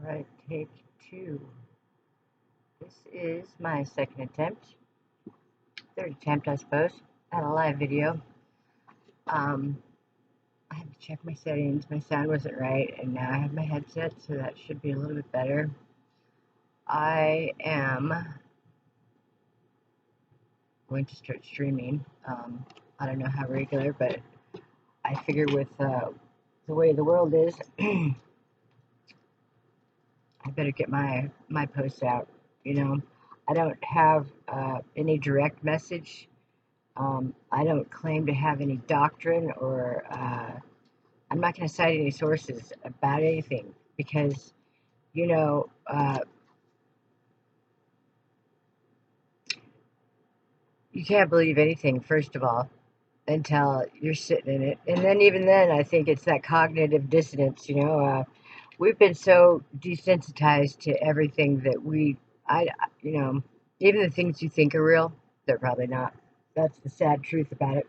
Alright, take two. This is my second attempt. Third attempt, I suppose, at a live video. I had to check my settings. My sound wasn't right, and now I have my headset, so that should be a little bit better. I am going to start streaming. I don't know how regular, but I figure with the way the world is, I better get my posts out. You know, I don't have any direct message. I don't claim to have any doctrine, or I'm not going to cite any sources about anything because, you know, you can't believe anything, first of all, until you're sitting in it. And then, even then, I think it's that cognitive dissonance, we've been so desensitized to everything that you know, even the things you think are real, they're probably not. That's the sad truth about it.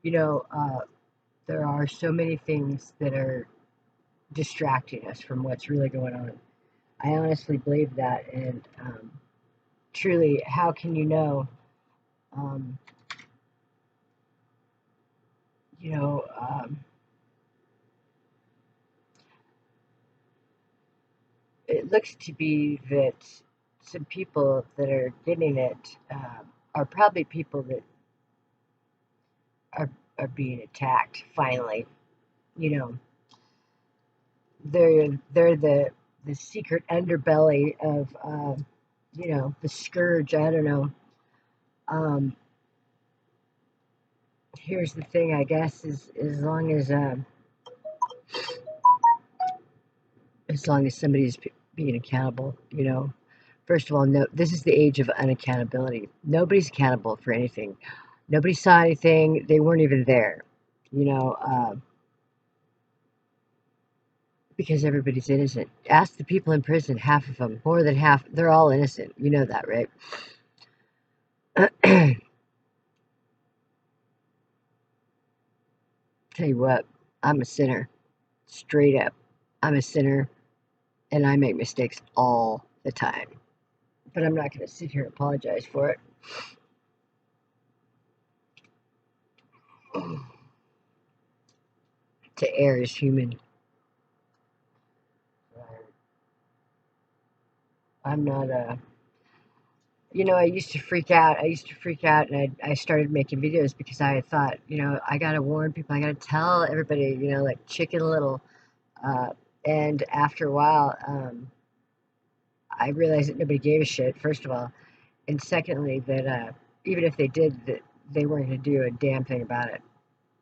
You know, there are so many things that are distracting us from what's really going on. I honestly believe that, and truly, how can you know? Um, you know, um, it looks to be that some people that are getting it are probably people that are are being attacked. Finally, you know, they're the secret underbelly of the scourge. I don't know. Um, Here's the thing, I guess, is as long as somebody's being accountable, First of all, no, this is the age of unaccountability. Nobody's accountable for anything. Nobody saw anything. They weren't even there, you know, uh, because everybody's innocent. Ask the people in prison, half of them, more than half, they're all innocent. You know that, right? Tell you what, I'm a sinner, straight up. I'm a sinner, and I make mistakes all the time. But I'm not going to sit here and apologize for it. To err is human. I'm not a. I used to freak out. And I started making videos because I had thought, I got to warn people. I got to tell everybody, like Chicken Little. Uh, and after a while, I realized that nobody gave a shit, first of all. And secondly, that even if they did, that they weren't going to do a damn thing about it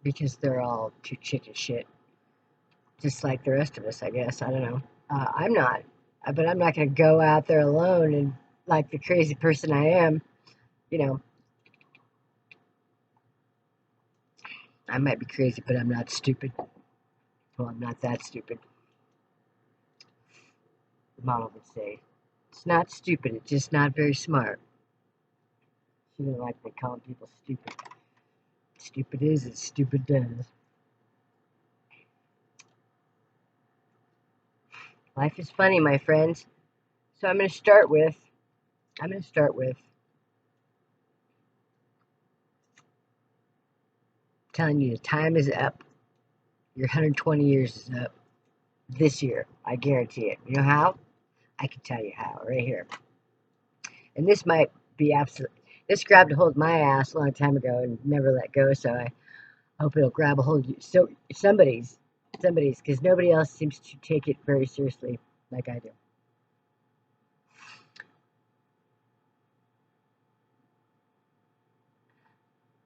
because they're all too chicken shit. Just like the rest of us, I guess. I don't know. I'm not. But I'm not going to go out there alone and, like the crazy person I am, you know, I might be crazy, but I'm not stupid. Well, I'm not that stupid. Mama would say. It's not stupid, it's just not very smart. She didn't like me calling people stupid. Stupid is as stupid does. Life is funny, my friends. So I'm gonna start with telling you the time is up. Your 120 years is up this year. I guarantee it. You know how? I can tell you how right here. And this might be absolute. This grabbed a hold of my ass a long time ago and never let go. So I hope it'll grab a hold of you. So somebody's, because nobody else seems to take it very seriously like I do.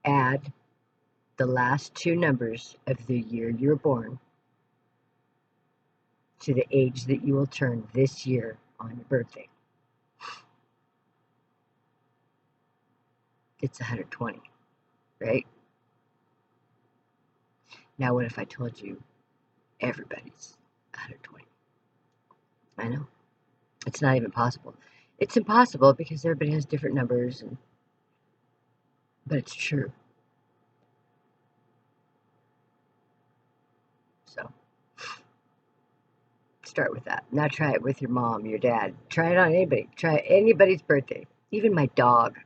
Add the last two numbers of the year you were born to the age that you will turn this year on your birthday. It's 120, right? Now, what if I told you everybody's 120? I know. It's not even possible. It's impossible because everybody has different numbers, but it's true. So, start with that. Now try it with your mom, your dad. Try it on anybody. Try it anybody's birthday. Even my dog.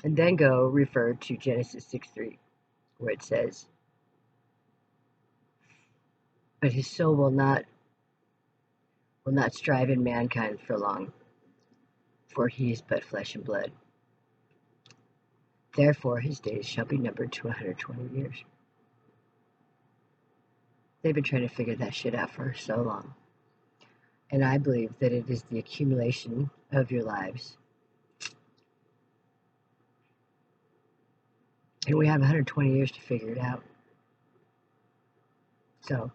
And then go refer to Genesis 6:3, where it says, "But his soul will not strive in mankind for long, for he is but flesh and blood. Therefore his days shall be numbered to 120 years." They've been trying to figure that shit out for so long. And I believe that it is the accumulation of your lives. And we have 120 years to figure it out. So,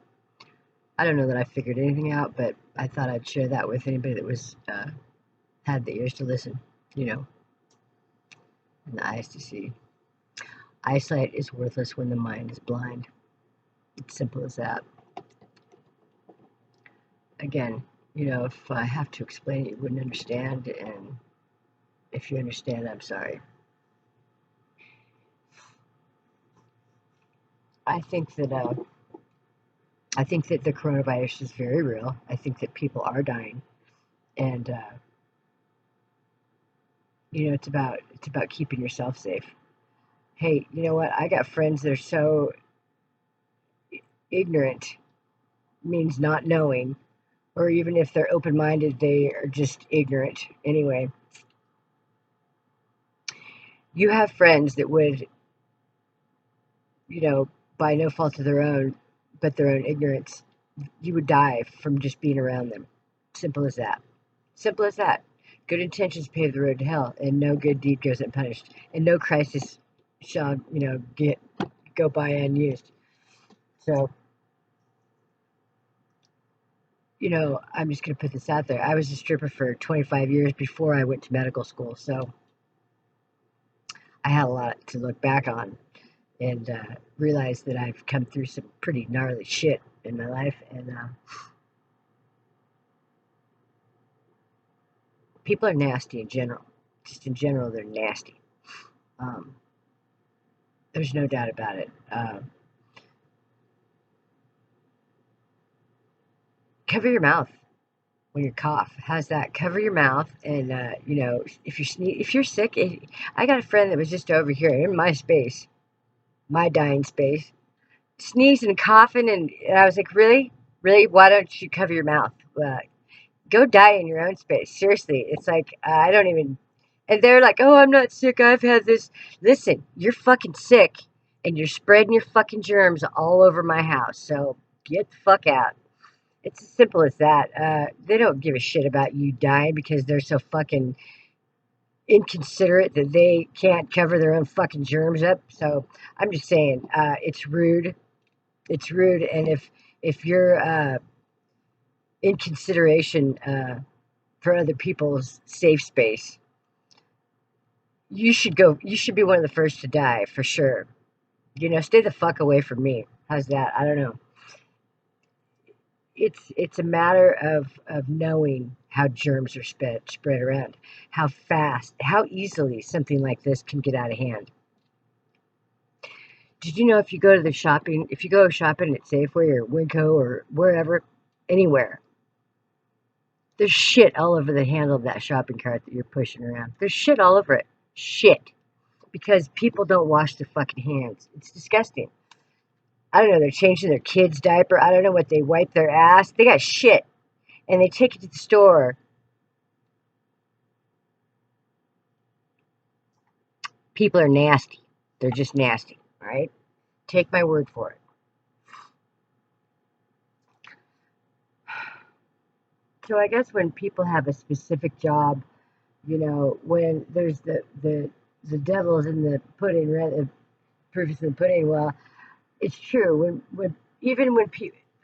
I don't know that I figured anything out, but I thought I'd share that with anybody that was had the ears to listen, and the eyes to see. Eyesight is worthless when the mind is blind. It's simple as that. Again, if I have to explain it, you wouldn't understand, and if you understand, I'm sorry. I think that the coronavirus is very real. I think that people are dying, and it's about keeping yourself safe. Hey, you know what? I got friends that are so ignorant, means not knowing, or even if they're open-minded, they are just ignorant. Anyway, you have friends that would, by no fault of their own, but their own ignorance, you would die from just being around them. Simple as that. Simple as that. Good intentions pave the road to hell, and no good deed goes unpunished, and no crisis shall, go by unused. So, I'm just going to put this out there. I was a stripper for 25 years before I went to medical school, so I had a lot to look back on and realize that I've come through some pretty gnarly shit in my life, and people are nasty in general. Just in general, they're nasty. There's no doubt about it. Cover your mouth when you cough. How's that? Cover your mouth, and if you're sick. I got a friend that was just over here in my space, my dying space, sneezing and coughing, and I was like, really, really, why don't you cover your mouth? Go die in your own space. Seriously, it's like I don't even. And they're like, oh, I'm not sick. I've had this. Listen, you're fucking sick, and you're spreading your fucking germs all over my house. So get the fuck out. It's as simple as that. They don't give a shit about you dying because they're so fucking inconsiderate that they can't cover their own fucking germs up. So I'm just saying, it's rude. It's rude, and if you're in consideration for other people's safe space, you should go. You should be one of the first to die for sure. Stay the fuck away from me. How's that? I don't know. It's a matter of knowing how germs are spread around, how fast, how easily something like this can get out of hand. Did you know if you go shopping at Safeway or Winco or wherever, anywhere, there's shit all over the handle of that shopping cart that you're pushing around. There's shit all over it. Shit. Because people don't wash their fucking hands. It's disgusting. I don't know, they're changing their kid's diaper. I don't know what they wipe their ass. They got shit. And they take it to the store. People are nasty. They're just nasty, all right? Take my word for it. So I guess when people have a specific job, when there's the devil's in the pudding, right? The proof is in the pudding. Well, it's true. When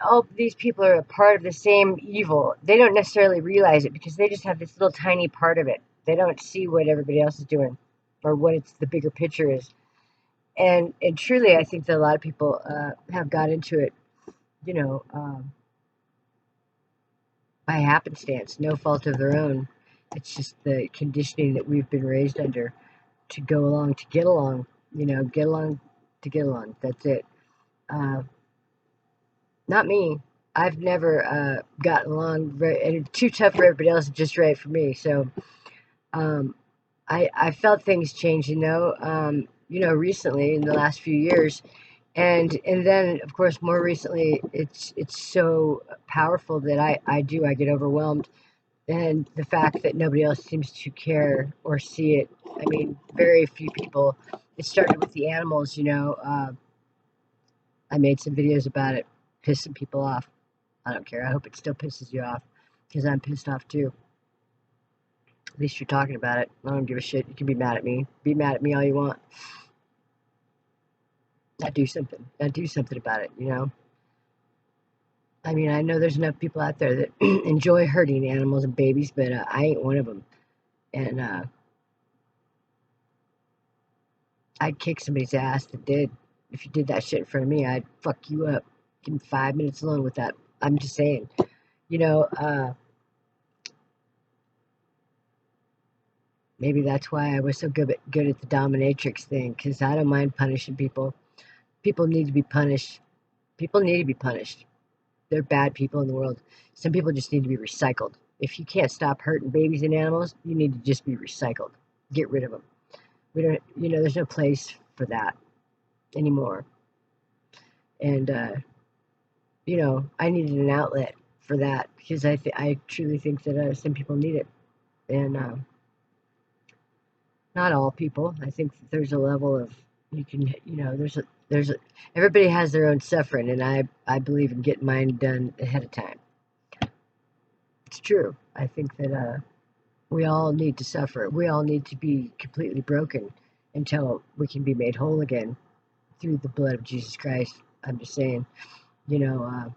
all these people are a part of the same evil, they don't necessarily realize it because they just have this little tiny part of it. They don't see what everybody else is doing, or what the bigger picture is. And truly, I think that a lot of people have got into it, you know, um, by happenstance, no fault of their own. It's just the conditioning that we've been raised under to go along, to get along, get along, to get along. That's it. Uh, Not me. I've never gotten along very, and too tough for everybody else, just right for me. So um, I felt things changing though. Recently in the last few years, and then of course more recently, it's so powerful that I get overwhelmed, and the fact that nobody else seems to care or see it. I mean, very few people. It started with the animals. I made some videos about it, pissed some people off. I don't care. I hope it still pisses you off because I'm pissed off too. At least you're talking about it. I don't give a shit. You can be mad at me. Be mad at me all you want. I do something. I do something about it. I mean, I know there's enough people out there that enjoy hurting animals and babies, but I ain't one of them. And I'd kick somebody's ass that did. If you did that shit in front of me, I'd fuck you up. Give me 5 minutes alone with that. I'm just saying. You know, uh, Maybe that's why I was so good at the dominatrix thing, because I don't mind punishing people. People need to be punished. People need to be punished. They're bad people in the world. Some people just need to be recycled. If you can't stop hurting babies and animals, you need to just be recycled. Get rid of them. We don't, there's no place for that anymore. And I needed an outlet for that because I truly think that some people need it, and not all people. I think that there's a level of you can, there's a everybody has their own suffering, and I believe in getting mine done ahead of time. It's true. I think that we all need to suffer. We all need to be completely broken until we can be made whole again through the blood of Jesus Christ. I'm just saying, you know, uh,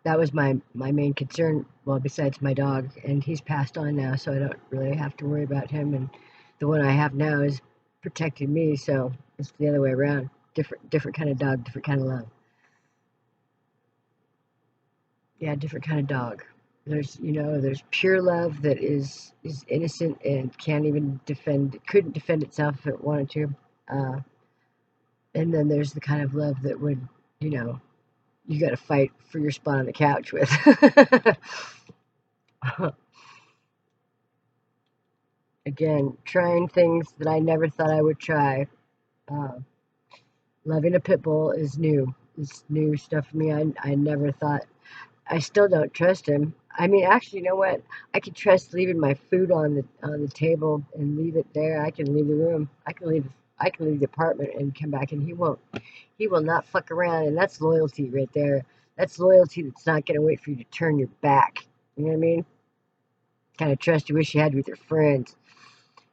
that was my main concern. Well, besides my dog, and he's passed on now, so I don't really have to worry about him. And the one I have now is protecting me, so it's the other way around. Different kind of dog, different kind of love. Yeah, different kind of dog. There's pure love that is innocent and can't even couldn't defend itself if it wanted to. Uh, and then there's the kind of love that would, you know, you got to fight for your spot on the couch with. Again, trying things that I never thought I would try. Uh, Loving a pit bull is new. It's new stuff for me. I never thought. I still don't trust him. I mean, actually, you know what? I can trust leaving my food on the table and leave it there. I can leave the room. I can leave the apartment and come back, and he won't. He will not fuck around, and that's loyalty right there. That's loyalty that's not gonna wait for you to turn your back. You know what I mean? Kind of trust you wish you had with your friends,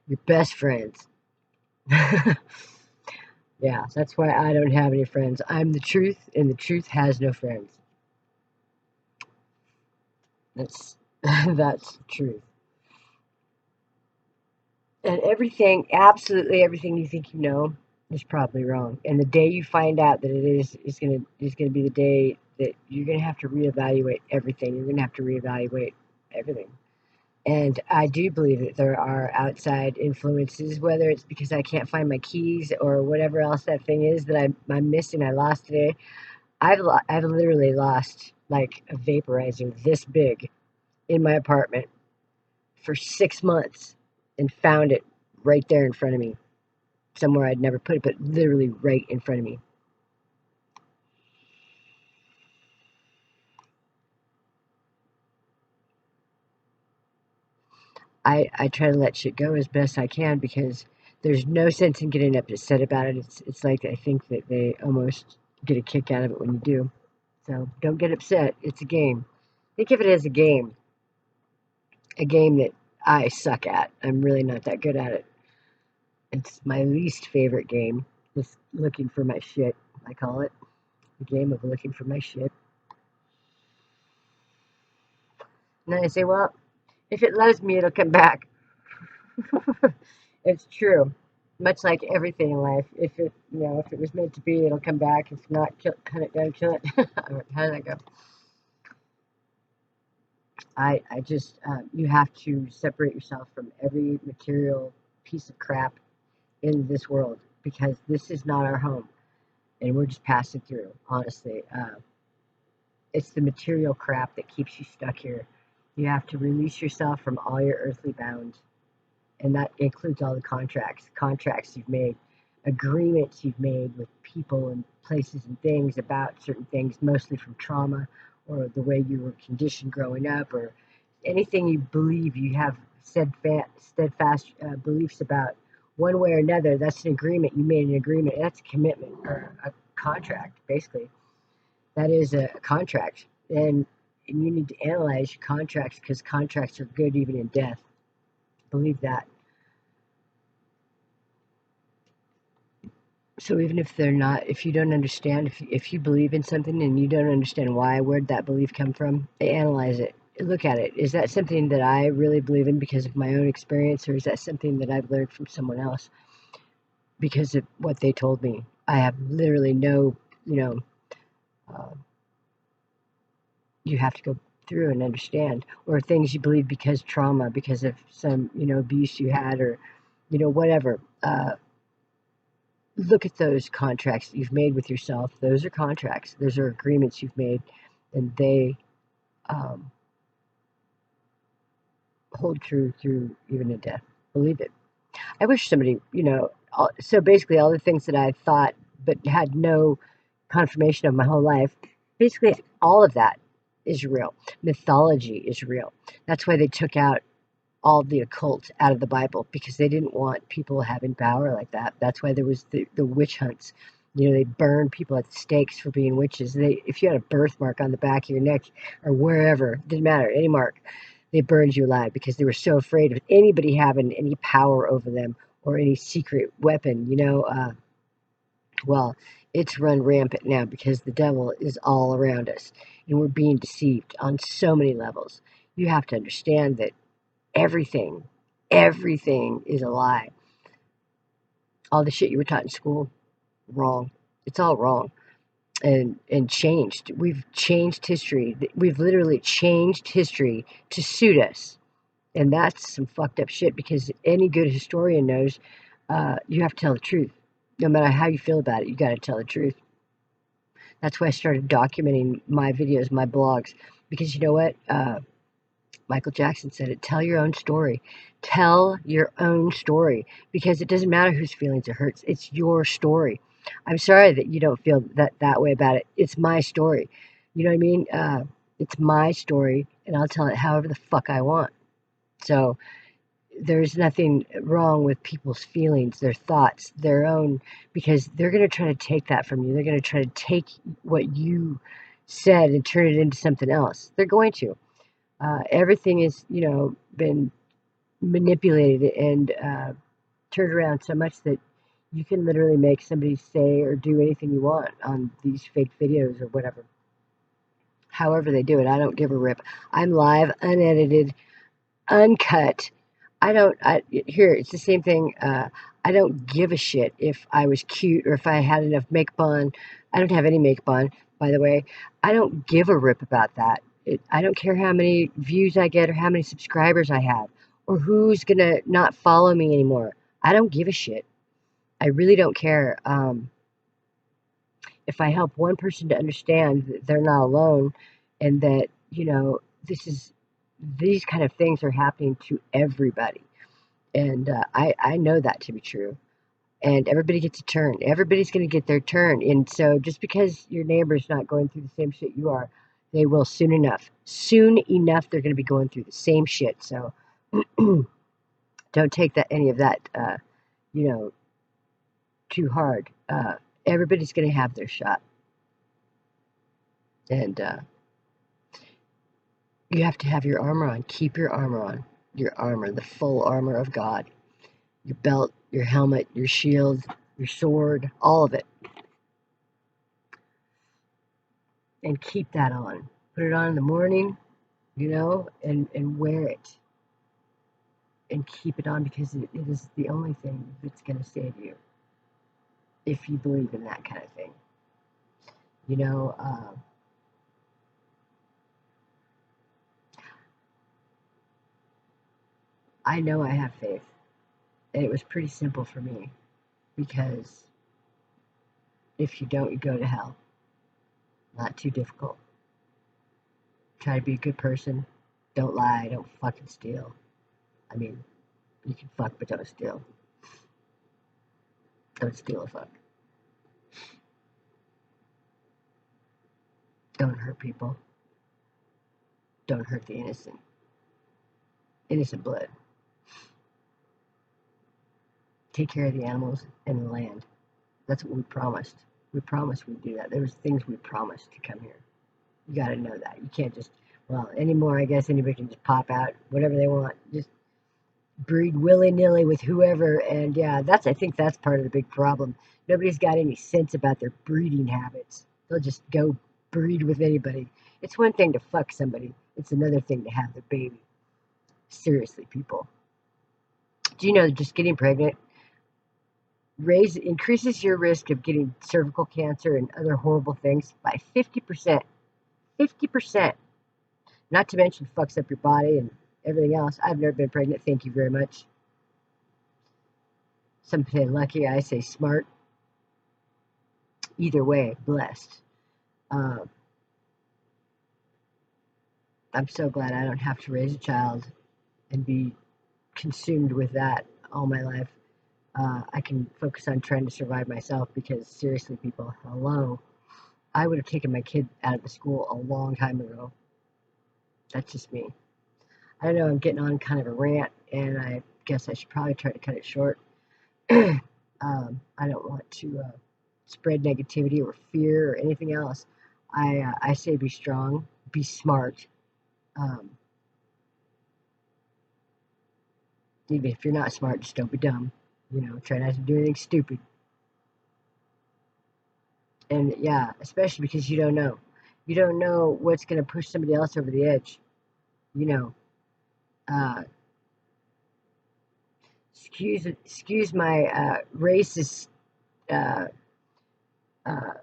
your best friends. Yeah, that's why I don't have any friends. I'm the truth, and the truth has no friends. That's that's the truth. And everything, absolutely everything you think you know, is probably wrong. And the day you find out that it is gonna be the day that you're gonna have to reevaluate everything. You're gonna have to reevaluate everything. And I do believe that there are outside influences, whether it's because I can't find my keys or whatever else that thing is that I'm missing. I lost today. I've literally lost like a vaporizer this big in my apartment for 6 months and found it right there in front of me, somewhere I'd never put it, but literally right in front of me. I try to let shit go as best I can because there's no sense in getting upset about it. It's like I think that they almost get a kick out of it when you do. So don't get upset. It's a game. Think of it as a game that I suck at. I'm really not that good at it. It's my least favorite game. Just looking for my shit, I call it. The game of looking for my shit. And then I say, well, if it loves me, it'll come back. It's true. Much like everything in life, if it was meant to be, it'll come back. If not, cut it down, kill it. How did that go? I just, you have to separate yourself from every material piece of crap in this world because this is not our home. and we're just passing through, honestly. It's the material crap that keeps you stuck here. You have to release yourself from all your earthly bounds, and that includes all the contracts you've made, agreements you've made with people and places and things about certain things, mostly from trauma or the way you were conditioned growing up, or anything you believe you have steadfast beliefs about one way or another. That's an agreement. You made an agreement. That's a commitment or a contract, basically. That is a contract. And you need to analyze your contracts, because contracts are good even in death. Believe that. So even if they're not, if you don't understand, if you believe in something and you don't understand why, where'd that belief come from, analyze it. Look at it. Is that something that I really believe in because of my own experience, or is that something that I've learned from someone else because of what they told me? I have literally no, you know, uh, you have to go through and understand, or things you believe because trauma, because of some, abuse you had, or, whatever. Look at those contracts that you've made with yourself. Those are contracts. Those are agreements you've made, and they um, hold true through even a death. Believe it. I wish somebody, so basically all the things that I thought but had no confirmation of my whole life, basically all of that is real. Mythology is real. That's why they took out all the occult out of the Bible, because they didn't want people having power like that. That's why there was the witch hunts. They burned people at the stakes for being witches. If you had a birthmark on the back of your neck or wherever, didn't matter, any mark, they burned you alive because they were so afraid of anybody having any power over them or any secret weapon. Well, it's run rampant now because the devil is all around us and we're being deceived on so many levels. You have to understand that everything, everything is a lie. All the shit you were taught in school, wrong. It's all wrong and changed. We've changed history. We've literally changed history to suit us. And that's some fucked up shit, because any good historian knows you have to tell the truth. No matter how you feel about it, you got to tell the truth. That's why I started documenting my videos, my blogs, because you know what? Michael Jackson said it, tell your own story. Tell your own story, because it doesn't matter whose feelings it hurts. It's your story. I'm sorry that you don't feel that way about it. It's my story. You know what I mean? It's my story, and I'll tell it however the fuck I want. So there's nothing wrong with people's feelings, their thoughts, their own, because they're going to try to take that from you. They're going to try to take what you said and turn it into something else. They're going to. Everything is, been manipulated and turned around so much that you can literally make somebody say or do anything you want on these fake videos or whatever. However they do it, I don't give a rip. I'm live, unedited, uncut. Here, it's the same thing. I don't give a shit if I was cute or if I had enough makeup on. I don't have any makeup on, by the way. I don't give a rip about that. I don't care how many views I get or how many subscribers I have or who's going to not follow me anymore. I don't give a shit. I really don't care. If I help one person to understand that they're not alone, and that, these kind of things are happening to everybody. And I know that to be true. And everybody gets a turn. Everybody's going to get their turn. And so just because your neighbor's not going through the same shit you are, they will soon enough. Soon enough, they're going to be going through the same shit. So don't take any of that, you know, too hard. Everybody's going to have their shot. And you have to have your armor on. Keep your armor on. Your armor, the full armor of God. Your belt, your helmet, your shield, your sword, all of it. And keep that on. Put it on in the morning, and wear it. And keep it on, because it is the only thing that's going to save you, if you believe in that kind of thing. You know, I know I have faith. And it was pretty simple for me, because If you don't, you go to hell. Not too difficult. Try to be a good person. Don't lie. Don't fucking steal. I mean, you can fuck, but don't steal. Don't steal a fuck. Don't hurt people. Don't hurt the innocent. Innocent blood. Take care of the animals and the land. That's what we promised. We promised we'd do that. There was things we promised to come here. You got to know that. You can't just, well, anymore, I guess anybody can just pop out whatever they want. Just breed willy-nilly with whoever. And yeah, I think that's part of the big problem. Nobody's got any sense about their breeding habits. They'll just go breed with anybody. It's one thing to fuck somebody. It's another thing to have the baby. Seriously, people. Do you know that just getting pregnant increases your risk of getting cervical cancer and other horrible things by 50%? 50%. Not to mention fucks up your body and everything else. I've never been pregnant. Thank you very much. Some say lucky. I say smart. Either way, blessed. I'm so glad I don't have to raise a child and be consumed with that all my life. I can focus on trying to survive myself because seriously, people, hello. I would have taken my kid out of the school a long time ago. That's just me. I know I'm getting on kind of a rant, and I guess I should probably try to cut it short. I don't want to spread negativity or fear or anything else. I say be strong, be smart. Even if you're not smart, just don't be dumb. Try not to do anything stupid. And yeah, especially because you don't know. You don't know what's going to push somebody else over the edge. You know, uh, excuse my racist. Uh, uh,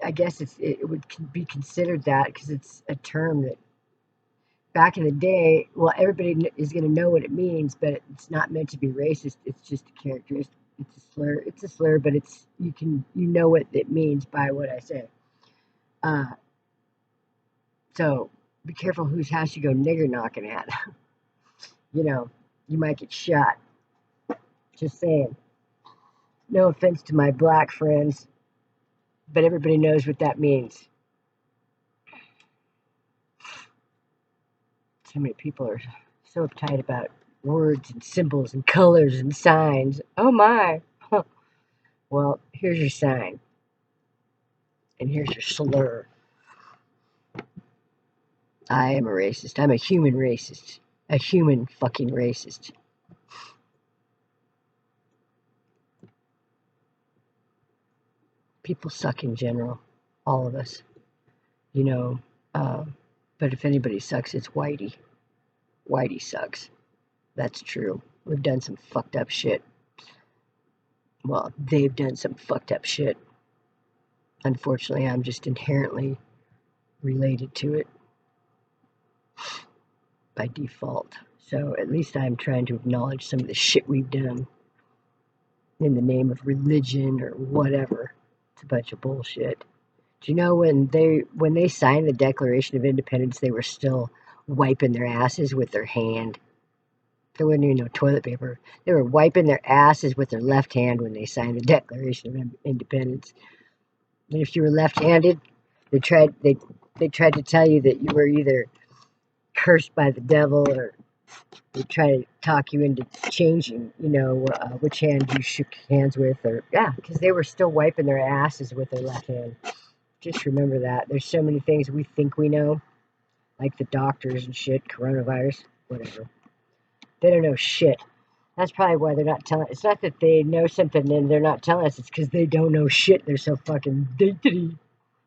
I guess it would be considered that because it's a term that back in the day, well, everybody is going to know what it means, but it's not meant to be racist. It's just a characteristic. It's a slur. It's a slur, but you know what it means by what I say. Uh, so be careful whose house you go nigger knocking at. You might get shot. Just saying. No offense to my black friends, but everybody knows what that means. So many people are so uptight about words and symbols and colors and signs. Oh my. Well, here's your sign. And here's your slur. I am a racist. I'm a human racist. A human fucking racist. People suck in general. All of us. You know, but if anybody sucks, it's Whitey. Whitey sucks. That's true. We've done some fucked up shit. Well, they've done some fucked up shit. Unfortunately, I'm just inherently related to it by default. So at least I'm trying to acknowledge some of the shit we've done in the name of religion or whatever. It's a bunch of bullshit. Do you know when they signed the Declaration of Independence, they were still wiping their asses with their hand? There wasn't even no toilet paper. They were wiping their asses with their left hand when they signed the Declaration of Independence. And if you were left-handed, they tried to tell you that you were either cursed by the devil or they try to talk you into changing, which hand you shook hands with, or yeah, because they were still wiping their asses with their left hand. Just remember that. There's so many things we think we know, like the doctors and shit, coronavirus, whatever. They don't know shit. That's probably why they're not telling. It's not that they know something and they're not telling us. It's because they don't know shit. They're so fucking diggity.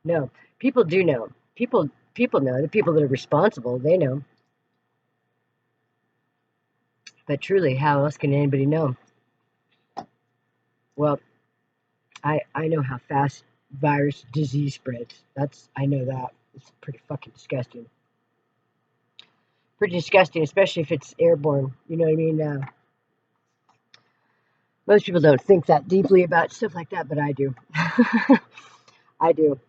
No, people do know. People know. The people that are responsible, they know. But truly, how else can anybody know? Well, I know how fast virus disease spreads. I know that. It's pretty fucking disgusting. Pretty disgusting, especially if it's airborne. You know what I mean? Most people don't think that deeply about stuff like that, but I do. I do.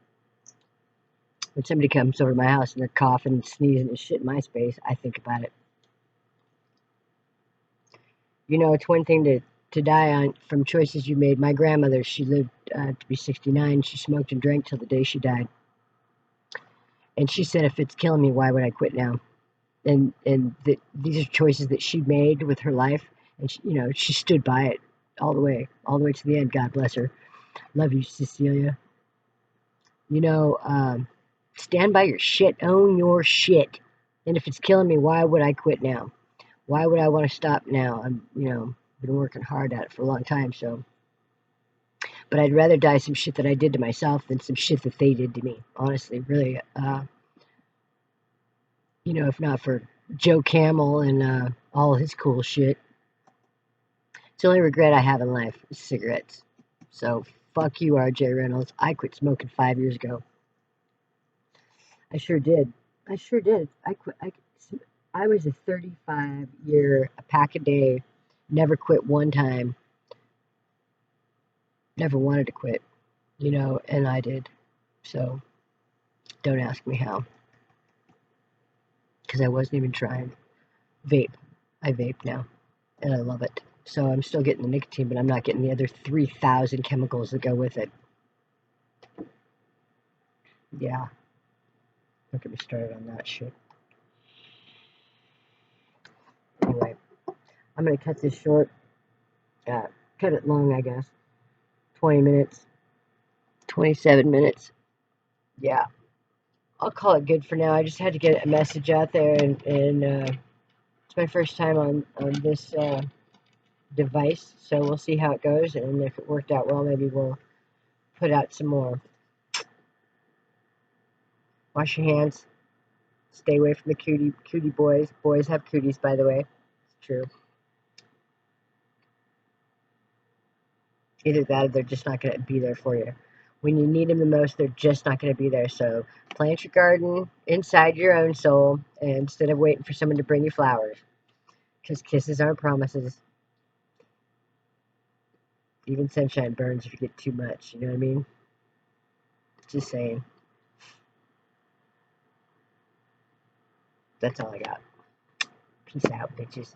When somebody comes over to my house and they're coughing and sneezing and shit in my space, I think about it. You know, it's one thing to die on from choices you made. My grandmother, she lived to be 69. She smoked and drank till the day she died. And she said, if it's killing me, why would I quit now? And these are choices that she made with her life. And, she, you know, she stood by it all the way to the end. God bless her. Love you, Cecilia. You know, stand by your shit. Own your shit. And if it's killing me, why would I quit now? Why would I want to stop now? I'm, you know, been working hard at it for a long time, so. But I'd rather die some shit that I did to myself than some shit that they did to me. Honestly, really. You know, if not for Joe Camel and all his cool shit, it's the only regret I have in life is cigarettes. So fuck you, R.J. Reynolds. I quit smoking 5 years ago. I sure did. I sure did. I quit. I was a 35-year, a pack a day, never quit one time, never wanted to quit, you know, and I did. So don't ask me how, because I wasn't even trying. Vape. I vape now, and I love it. So I'm still getting the nicotine, but I'm not getting the other 3,000 chemicals that go with it. Yeah, don't get me started on that shit. Anyway, I'm going to cut this short. Cut it long, I guess. 20 minutes. 27 minutes. Yeah, I'll call it good for now. I just had to get a message out there, and it's my first time on this device, so we'll see how it goes, and if it worked out well, maybe we'll put out some more. Wash your hands. Stay away from the cootie boys. Boys have cooties, by the way. It's true. Either that or they're just not going to be there for you. When you need them the most, they're just not going to be there. So plant your garden inside your own soul instead of waiting for someone to bring you flowers. Because kisses aren't promises. Even sunshine burns if you get too much. You know what I mean? Just saying. That's all I got. Peace out, bitches.